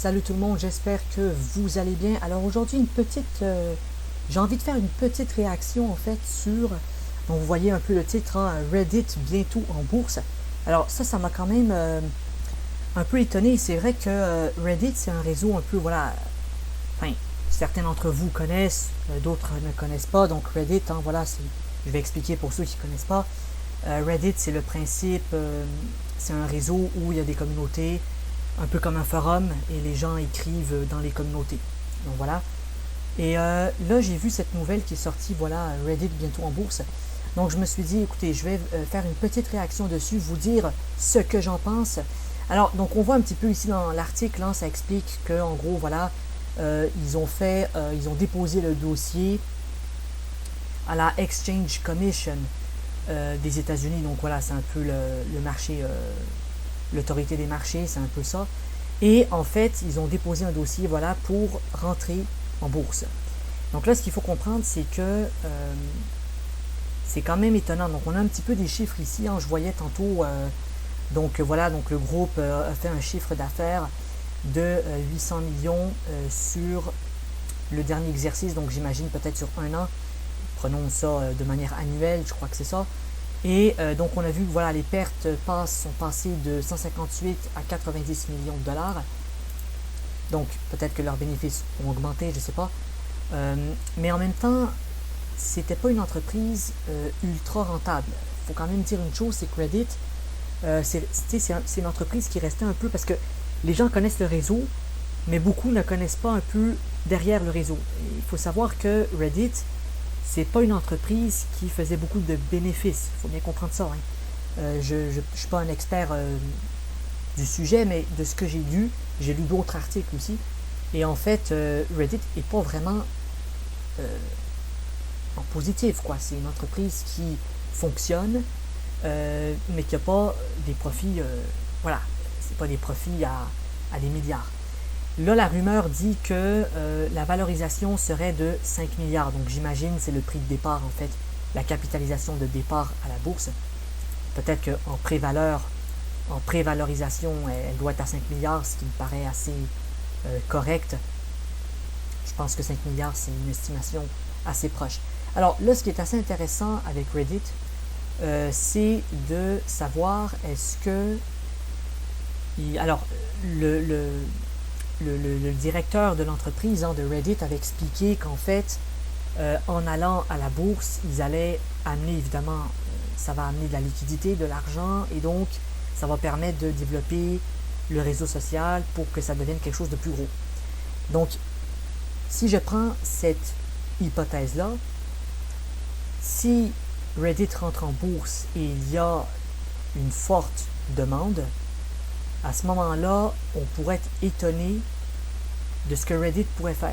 Salut tout le monde, j'espère que vous allez bien. Alors aujourd'hui, j'ai envie de faire une petite réaction en fait sur, donc vous voyez un peu le titre, hein, Reddit bientôt en bourse. Alors ça m'a quand même un peu étonné. C'est vrai que Reddit c'est un réseau un peu, voilà, enfin, certains d'entre vous connaissent, d'autres ne connaissent pas. Donc Reddit, hein, voilà, je vais expliquer pour ceux qui ne connaissent pas. Reddit c'est le principe, c'est un réseau où il y a des communautés, un peu comme un forum, et les gens écrivent dans les communautés. Donc voilà. Et là, j'ai vu cette nouvelle qui est sortie, voilà, Reddit bientôt en bourse. Donc je me suis dit, écoutez, je vais faire une petite réaction dessus, vous dire ce que j'en pense. Alors, donc on voit un petit peu ici dans l'article, hein, ça explique que, en gros, voilà, ils ont déposé le dossier à la Exchange Commission des États-Unis. Donc voilà, c'est un peu le marché, l'autorité des marchés, c'est un peu ça. Et en fait, ils ont déposé un dossier, voilà, pour rentrer en bourse. Donc là, ce qu'il faut comprendre, c'est que c'est quand même étonnant. Donc on a un petit peu des chiffres ici, hein. Je voyais tantôt, donc voilà, donc le groupe a fait un chiffre d'affaires de 800 millions sur le dernier exercice, donc j'imagine peut-être sur un an. Prenons ça de manière annuelle, je crois que c'est ça. Et donc on a vu que voilà, les pertes sont passées de 158 à 90 millions de dollars. Donc peut-être que leurs bénéfices ont augmenté, je ne sais pas. Mais en même temps, c'était pas une entreprise ultra rentable. Il faut quand même dire une chose, c'est que Reddit, c'est une entreprise qui restait un peu, parce que les gens connaissent le réseau, mais beaucoup ne connaissent pas un peu derrière le réseau. Il faut savoir que Reddit, c'est pas une entreprise qui faisait beaucoup de bénéfices. Il faut bien comprendre ça. Hein. Je ne suis pas un expert du sujet, mais de ce que j'ai lu d'autres articles aussi. Et en fait, Reddit n'est pas vraiment en positif, quoi. C'est une entreprise qui fonctionne, mais qui n'a pas des profits, voilà, c'est pas des profits à des milliards. Là, la rumeur dit que la valorisation serait de 5 milliards. Donc, j'imagine c'est le prix de départ, en fait, la capitalisation de départ à la bourse. Peut-être qu'en prévalorisation, elle doit être à 5 milliards, ce qui me paraît assez correct. Je pense que 5 milliards, c'est une estimation assez proche. Alors, là, ce qui est assez intéressant avec Reddit, c'est de savoir est-ce que... Alors, le directeur de l'entreprise, hein, de Reddit, avait expliqué qu'en fait, en allant à la bourse, ils allaient amener, évidemment, ça va amener de la liquidité, de l'argent, et donc ça va permettre de développer le réseau social pour que ça devienne quelque chose de plus gros. Donc, si je prends cette hypothèse-là, si Reddit rentre en bourse et il y a une forte demande, à ce moment-là, on pourrait être étonné de ce que Reddit pourrait faire.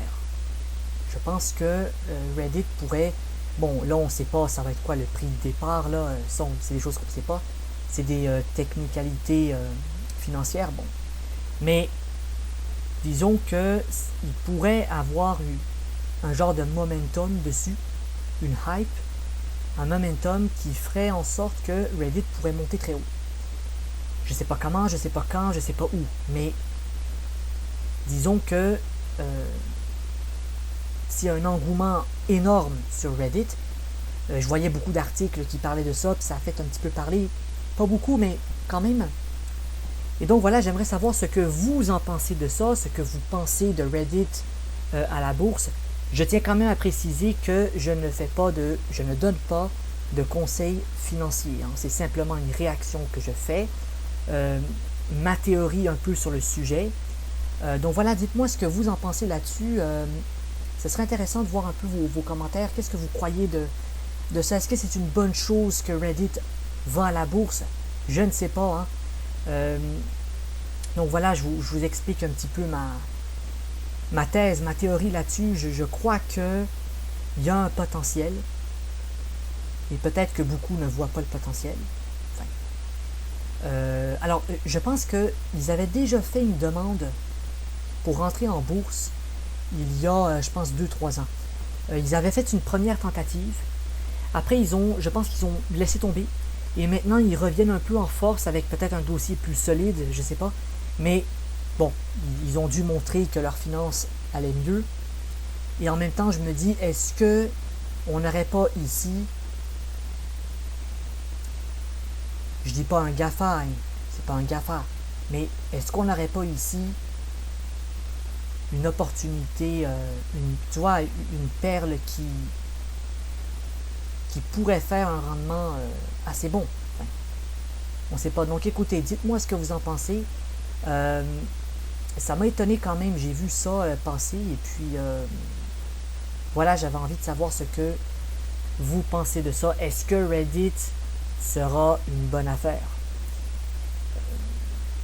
Je pense que Reddit pourrait... Bon, là, on ne sait pas ça va être quoi le prix de départ, là. C'est des choses qu'on ne sait pas. C'est des technicalités financières, bon. Mais disons qu'il pourrait avoir eu un genre de momentum dessus, une hype, un momentum qui ferait en sorte que Reddit pourrait monter très haut. Je ne sais pas comment, je ne sais pas quand, je ne sais pas où, mais disons que s'il y a un engouement énorme sur Reddit, je voyais beaucoup d'articles qui parlaient de ça, puis ça a fait un petit peu parler, pas beaucoup, mais quand même. Et donc voilà, j'aimerais savoir ce que vous en pensez de ça, ce que vous pensez de Reddit à la bourse. Je tiens quand même à préciser que je ne donne pas de conseils financiers. Hein. C'est simplement une réaction que je fais. Ma théorie un peu sur le sujet. Donc voilà, dites-moi ce que vous en pensez là-dessus. Ce serait intéressant de voir un peu vos commentaires. Qu'est-ce que vous croyez de ça? Est-ce que c'est une bonne chose que Reddit va à la bourse? Je ne sais pas. Hein. Donc voilà, je vous explique un petit peu ma thèse, ma théorie là-dessus. Je crois qu'il y a un potentiel. Et peut-être que beaucoup ne voient pas le potentiel. Alors, je pense qu'ils avaient déjà fait une demande pour rentrer en bourse il y a, je pense, 2-3 ans. Ils avaient fait une première tentative. Après, je pense qu'ils ont laissé tomber. Et maintenant, ils reviennent un peu en force avec peut-être un dossier plus solide, je ne sais pas. Mais bon, ils ont dû montrer que leurs finances allaient mieux. Et en même temps, je me dis, est-ce que on n'aurait pas ici, je dis pas un GAFA, hein, c'est pas un GAFA, mais est-ce qu'on n'aurait pas ici une opportunité, tu vois, une perle qui pourrait faire un rendement assez bon? Enfin, on ne sait pas. Donc écoutez, dites-moi ce que vous en pensez. Ça m'a étonné quand même, j'ai vu ça passer et puis voilà, j'avais envie de savoir ce que vous pensez de ça. Est-ce que Reddit sera une bonne affaire?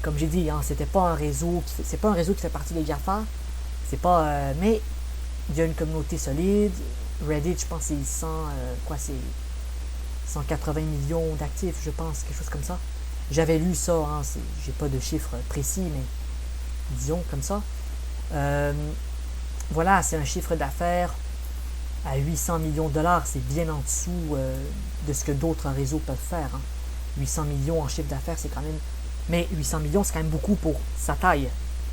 Comme j'ai dit, hein, c'est pas un réseau qui fait partie des GAFA. C'est pas. Mais il y a une communauté solide. Reddit, je pense, c'est 180 millions d'actifs, je pense, quelque chose comme ça. J'avais lu ça, hein, j'ai pas de chiffres précis, mais disons comme ça. Voilà, c'est un chiffre d'affaires à 800 millions de dollars, c'est bien en dessous de ce que d'autres réseaux peuvent faire. Hein. 800 millions en chiffre d'affaires, c'est quand même... Mais 800 millions, c'est quand même beaucoup pour sa taille.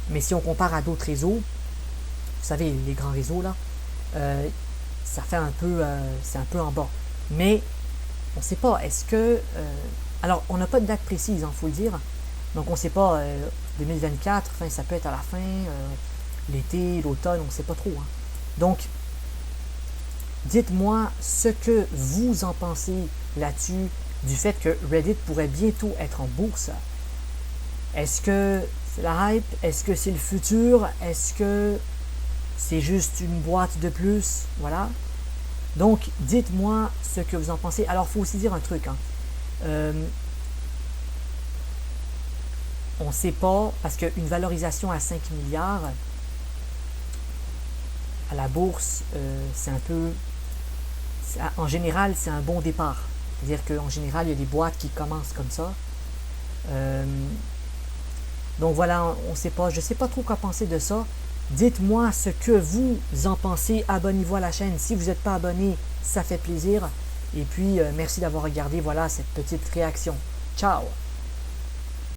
Mais si on compare à d'autres réseaux, vous savez, les grands réseaux, là, ça fait un peu... c'est un peu en bas. Mais on ne sait pas, est-ce que... alors, on n'a pas de date précise, il faut le dire. Donc, on ne sait pas, 2024, enfin, ça peut être à la fin, l'été, l'automne, on ne sait pas trop. Hein. Donc, dites-moi ce que vous en pensez là-dessus, du fait que Reddit pourrait bientôt être en bourse. Est-ce que c'est la hype? Est-ce que c'est le futur? Est-ce que c'est juste une boîte de plus? Voilà. Donc, dites-moi ce que vous en pensez. Alors, il faut aussi dire un truc. Hein. On ne sait pas, parce qu'une valorisation à 5 milliards à la bourse, c'est un peu... En général, c'est un bon départ. C'est-à-dire qu'en général, il y a des boîtes qui commencent comme ça. Donc voilà, on ne sait pas. Je ne sais pas trop quoi penser de ça. Dites-moi ce que vous en pensez. Abonnez-vous à la chaîne. Si vous n'êtes pas abonné, ça fait plaisir. Et puis, merci d'avoir regardé, voilà, cette petite réaction. Ciao!